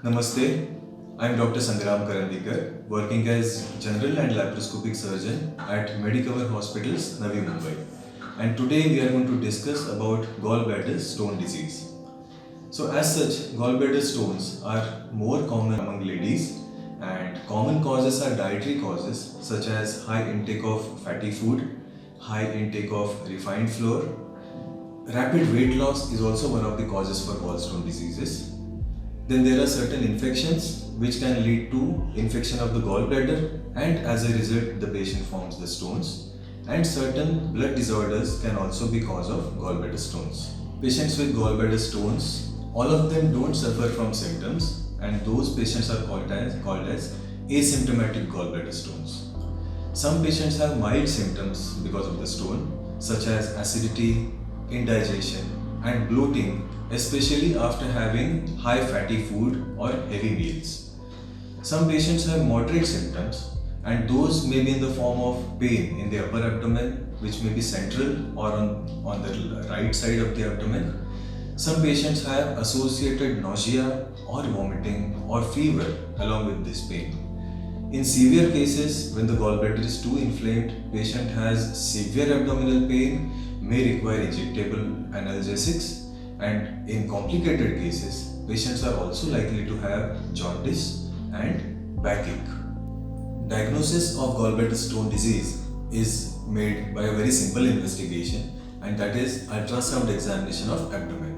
Namaste, I am Dr. Sangram Karandikar, working as General and Laparoscopic Surgeon at Medicover Hospitals, Navi Mumbai. And today we are going to discuss about gallbladder stone disease. So as such, gallbladder stones are more common among ladies, and common causes are dietary causes such as high intake of fatty food, high intake of refined flour. Rapid weight loss is also one of the causes for gallstone diseases. Then there are certain infections which can lead to infection of the gallbladder, and as a result the patient forms the stones, and certain blood disorders can also be cause of gallbladder stones. Patients with gallbladder stones, all of them don't suffer from symptoms, and those patients are called as asymptomatic gallbladder stones. Some patients have mild symptoms because of the stone, such as acidity, indigestion and bloating, especially after having high fatty food or heavy meals. Some patients have moderate symptoms, and those may be in the form of pain in the upper abdomen, which may be central or on the right side of the abdomen. Some patients have associated nausea or vomiting or fever along with this pain. In severe cases, when the gallbladder is too inflamed, patient has severe abdominal pain, may require injectable analgesics, and in complicated cases, patients are also likely to have jaundice and backache. Diagnosis of gallbladder stone disease is made by a very simple investigation, and that is ultrasound examination of abdomen.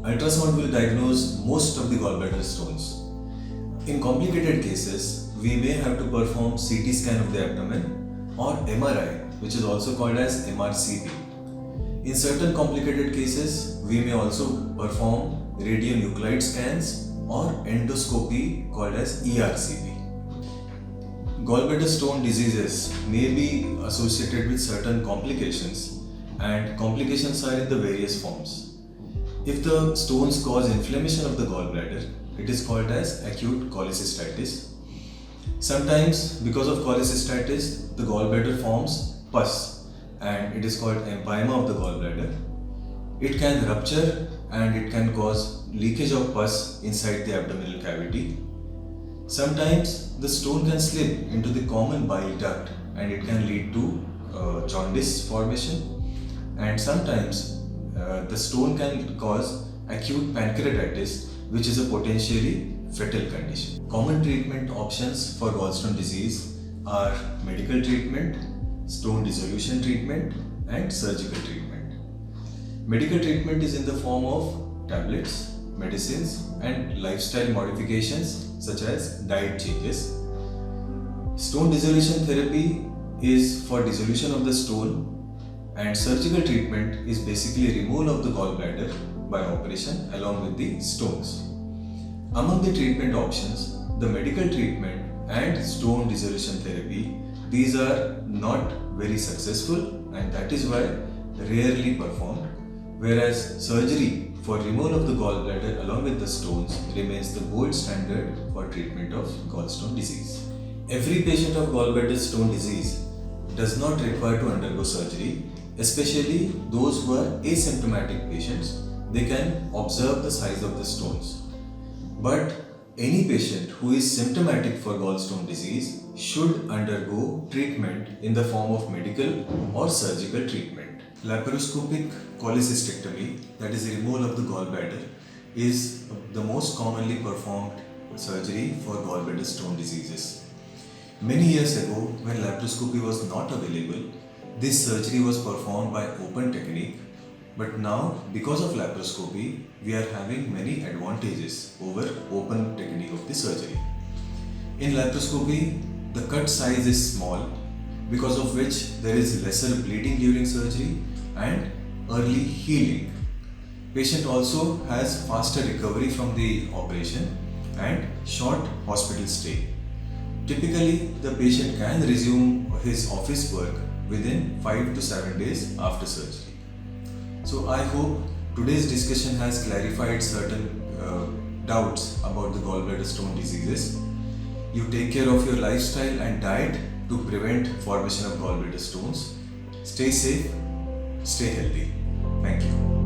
Ultrasound will diagnose most of the gallbladder stones. In complicated cases, we may have to perform CT scan of the abdomen or MRI, which is also called as MRCP. In certain complicated cases, we may also perform radionuclide scans or endoscopy called as ERCP. Gallbladder stone diseases may be associated with certain complications, and complications are in the various forms. If the stones cause inflammation of the gallbladder, it is called as acute cholecystitis. Sometimes, because of cholecystitis, the gallbladder forms pus, and it is called empyema of the gallbladder. It can rupture and it can cause leakage of pus inside the abdominal cavity. Sometimes the stone can slip into the common bile duct and it can lead to jaundice formation. And sometimes the stone can cause acute pancreatitis, which is a potentially fatal condition. Common treatment options for gallstone disease are medical treatment, stone dissolution treatment and surgical treatment. Medical treatment is in the form of tablets, medicines and lifestyle modifications such as diet changes. Stone dissolution therapy is for dissolution of the stone, and surgical treatment is basically removal of the gallbladder by operation along with the stones. Among the treatment options, the medical treatment and stone dissolution therapy, these are not very successful, and that is why rarely performed, whereas surgery for removal of the gallbladder along with the stones remains the gold standard for treatment of gallstone disease. Every patient of gallbladder stone disease does not require to undergo surgery, especially those who are asymptomatic patients. They can observe the size of the stones. But any patient who is symptomatic for gallstone disease should undergo treatment in the form of medical or surgical treatment. Laparoscopic cholecystectomy, that is removal of the gallbladder, is the most commonly performed surgery for gallbladder stone diseases. Many years ago, when laparoscopy was not available, this surgery was performed by open technique. But now, because of laparoscopy, we are having many advantages over open technique of the surgery. In laparoscopy, the cut size is small, because of which there is lesser bleeding during surgery and early healing. Patient also has faster recovery from the operation and short hospital stay. Typically, the patient can resume his office work within 5 to 7 days after surgery. So I hope today's discussion has clarified certain doubts about the gallbladder stone diseases. You take care of your lifestyle and diet to prevent formation of gallbladder stones. Stay safe, stay healthy. Thank you.